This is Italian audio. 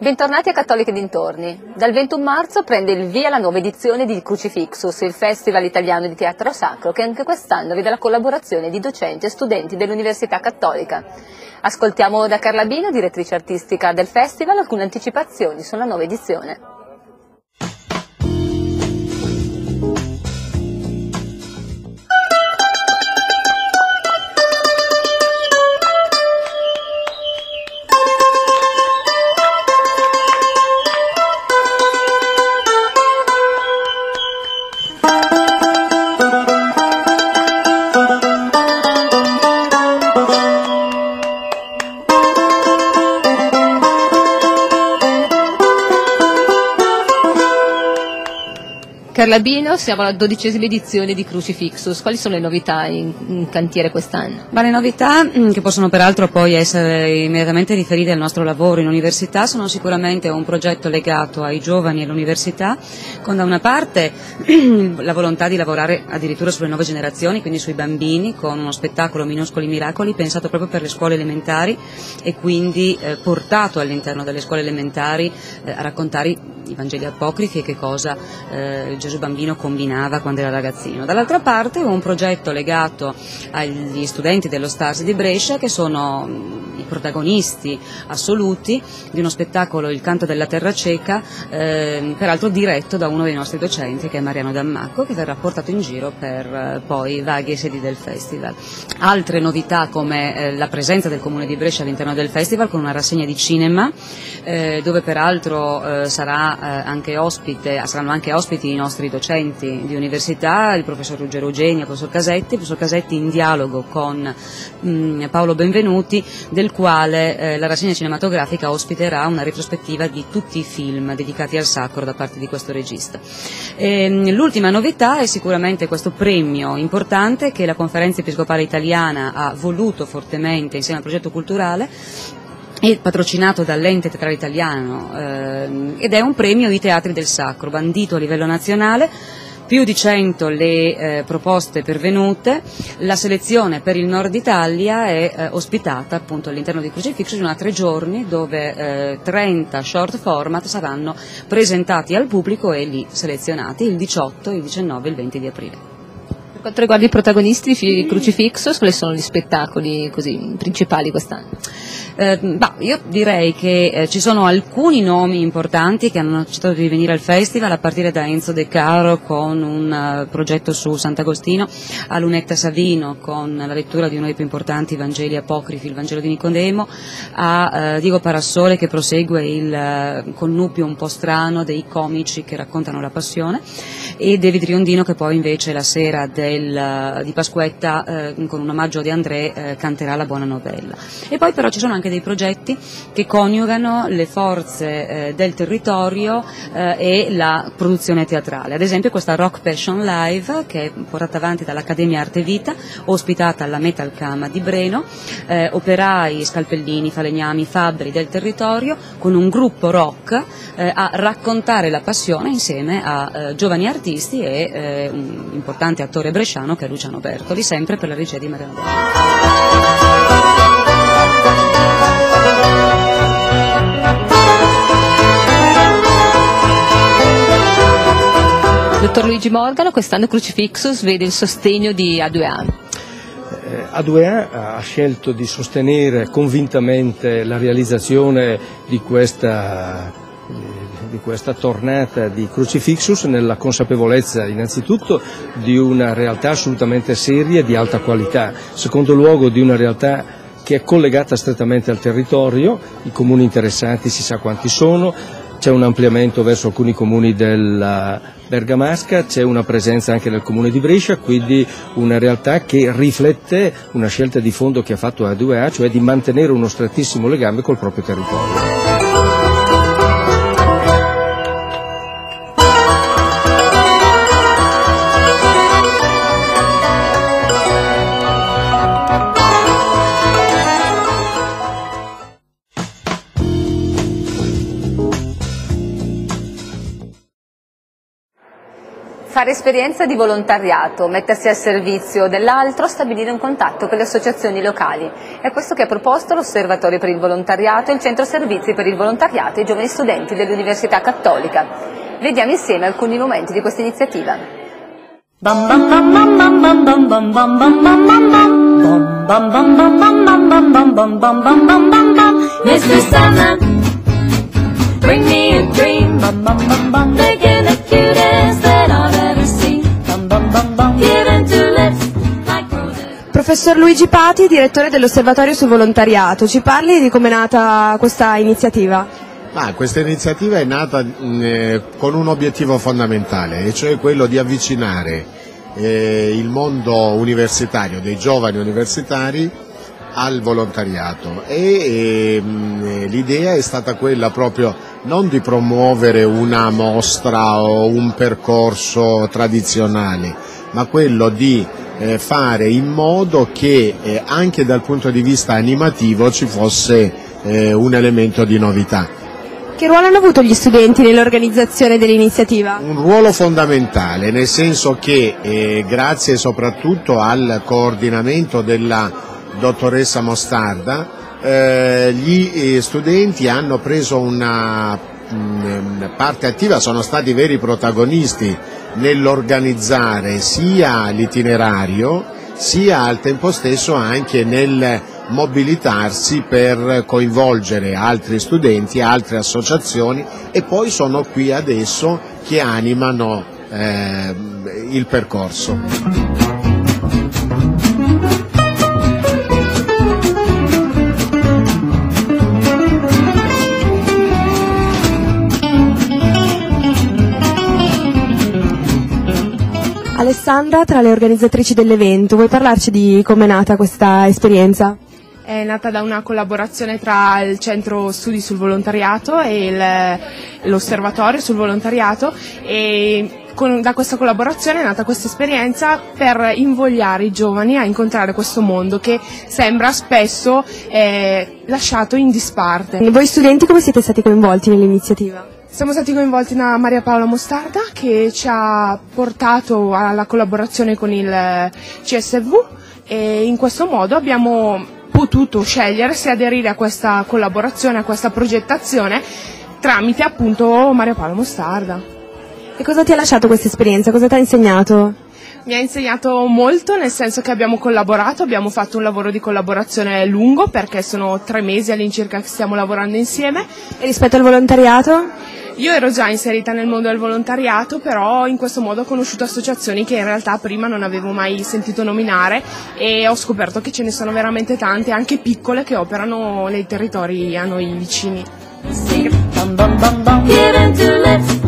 Bentornati a Cattoliche dintorni. Dal 21 marzo prende il via la nuova edizione di Crucifixus, il Festival Italiano di Teatro Sacro, che anche quest'anno vede la collaborazione di docenti e studenti dell'Università Cattolica. Ascoltiamo da Carla Bino, direttrice artistica del festival, alcune anticipazioni sulla nuova edizione. Carla Bino, siamo alla 12ª edizione di Crucifixus. Quali sono le novità in cantiere quest'anno? Le novità, che possono peraltro poi essere immediatamente riferite al nostro lavoro in università, sono sicuramente un progetto legato ai giovani e all'università, con da una parte la volontà di lavorare addirittura sulle nuove generazioni, quindi sui bambini, con uno spettacolo Minuscoli Miracoli pensato proprio per le scuole elementari e quindi portato all'interno delle scuole elementari a raccontare i Vangeli apocrifi e che cosa Gesù bambino combinava quando era ragazzino. Dall'altra parte un progetto legato agli studenti dello Stars di Brescia, che sono i protagonisti assoluti di uno spettacolo Il canto della terra cieca, peraltro diretto da uno dei nostri docenti, che è Mariano Dammacco, che verrà portato in giro per poi varie sedi del festival. Altre novità come la presenza del Comune di Brescia all'interno del festival con una rassegna di cinema, dove peraltro saranno anche ospiti i nostri docenti di università, il professor Ruggero Eugeni, il professor Casetti in dialogo con Paolo Benvenuti, del quale la rassegna cinematografica ospiterà una retrospettiva di tutti i film dedicati al sacro da parte di questo regista. L'ultima novità è sicuramente questo premio importante che la Conferenza Episcopale Italiana ha voluto fortemente insieme al progetto culturale e patrocinato dall'Ente Teatrale Italiano, ed è un premio I Teatri del Sacro, bandito a livello nazionale, più di 100 le proposte pervenute. La selezione per il Nord Italia è ospitata appunto all'interno di Crucifixus in 3 giorni, dove 30 short format saranno presentati al pubblico e lì selezionati il 18, il 19 e il 20 di aprile. Per quanto riguarda i protagonisti di Crucifixus, quali sono gli spettacoli principali quest'anno? Io direi che ci sono alcuni nomi importanti che hanno accettato di venire al festival, a partire da Enzo De Caro con un progetto su Sant'Agostino, a Lunetta Savino con la lettura di uno dei più importanti Vangeli apocrifi, il Vangelo di Nicodemo, a Diego Parassole che prosegue il connubio un po' strano dei comici che raccontano la passione, e David Riondino che poi invece la sera di Pasquetta con un omaggio di André canterà la buona novella. E poi però ci sono anche dei progetti che coniugano le forze del territorio e la produzione teatrale. Ad esempio questa Rock Passion Live, che è portata avanti dall'Accademia Arte Vita, ospitata alla Metal Cam di Breno, operai, scalpellini, falegnami, fabbri del territorio, con un gruppo rock a raccontare la passione insieme a giovani artisti e un importante attore bresciano che è Luciano Bertoli, sempre per la regia di Mariano Dammacco. Dottor Luigi Morgano, quest'anno Crucifixus vede il sostegno di A2A. A2A ha scelto di sostenere convintamente la realizzazione di questa tornata di Crucifixus, nella consapevolezza innanzitutto di una realtà assolutamente seria e di alta qualità, in secondo luogo di una realtà che è collegata strettamente al territorio. I comuni interessati si sa quanti sono, c'è un ampliamento verso alcuni comuni della Bergamasca, c'è una presenza anche nel comune di Brescia, quindi una realtà che riflette una scelta di fondo che ha fatto A2A, cioè di mantenere uno strettissimo legame col proprio territorio. Fare esperienza di volontariato, mettersi al servizio dell'altro, stabilire un contatto con le associazioni locali. È questo che ha proposto l'Osservatorio per il Volontariato e il Centro Servizi per il Volontariato ai giovani studenti dell'Università Cattolica. Vediamo insieme alcuni momenti di questa iniziativa. Mr. Sandman, bring me a dream. Making the cutest that I've ever seen. Given to lips like roses. Professor Luigi Pati, direttore dell'Osservatorio sul Volontariato, ci parli di come è nata questa iniziativa? Questa iniziativa è nata con un obiettivo fondamentale, e cioè quello di avvicinare il mondo universitario, dei giovani universitari, al volontariato, e l'idea è stata quella proprio non di promuovere una mostra o un percorso tradizionale, ma quello di fare in modo che anche dal punto di vista animativo ci fosse un elemento di novità. Che ruolo hanno avuto gli studenti nell'organizzazione dell'iniziativa? Un ruolo fondamentale, nel senso che grazie soprattutto al coordinamento della dottoressa Mostarda, gli studenti hanno preso una parte attiva, sono stati veri protagonisti nell'organizzare sia l'itinerario sia al tempo stesso anche nel mobilitarsi per coinvolgere altri studenti, altre associazioni, e poi sono qui adesso che animano il percorso. Alessandra, tra le organizzatrici dell'evento, vuoi parlarci di come è nata questa esperienza? È nata da una collaborazione tra il Centro Studi sul Volontariato e l'Osservatorio sul Volontariato, e da questa collaborazione è nata questa esperienza per invogliare i giovani a incontrare questo mondo che sembra spesso lasciato in disparte. Voi studenti come siete stati coinvolti nell'iniziativa? Siamo stati coinvolti da Maria Paola Mostarda, che ci ha portato alla collaborazione con il CSV, e in questo modo abbiamo potuto scegliere se aderire a questa collaborazione, a questa progettazione, tramite appunto Maria Paola Mostarda. E cosa ti ha lasciato questa esperienza? Cosa ti ha insegnato? Mi ha insegnato molto, nel senso che abbiamo collaborato, abbiamo fatto un lavoro di collaborazione lungo, perché sono 3 mesi all'incirca che stiamo lavorando insieme. E rispetto al volontariato? Io ero già inserita nel mondo del volontariato, però in questo modo ho conosciuto associazioni che in realtà prima non avevo mai sentito nominare, e ho scoperto che ce ne sono veramente tante, anche piccole, che operano nei territori a noi vicini. Given to lips